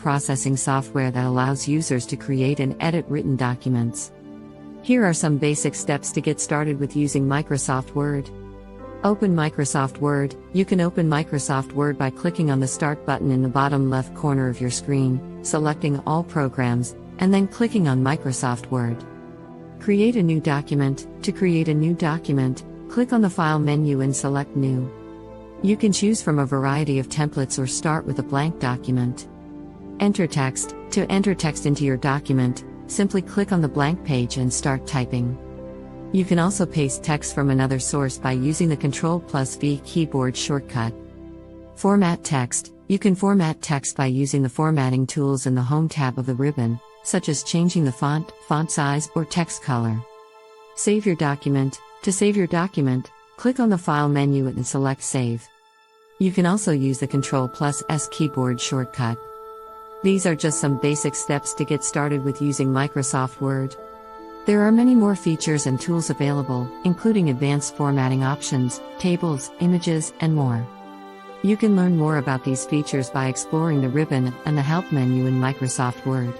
processing software that allows users to create and edit written documents. Here are some basic steps to get started with using Microsoft Word. Open Microsoft Word. You can open Microsoft Word by clicking on the Start button in the bottom left corner of your screen, selecting All Programs, and then clicking on Microsoft Word. Create a new document. To create a new document, click on the File menu and select New. You can choose from a variety of templates or start with a blank document. Enter text. To enter text into your document, simply click on the blank page and start typing. You can also paste text from another source by using the Ctrl+V keyboard shortcut. Format text. You can format text by using the formatting tools in the Home tab of the ribbon, such as changing the font size, or text color. Save your document. To save your document, click on the File menu and select Save. You can also use the Ctrl+S keyboard shortcut. These are just some basic steps to get started with using Microsoft Word. There are many more features and tools available, including advanced formatting options, tables, images, and more. You can learn more about these features by exploring the ribbon and the Help menu in Microsoft Word.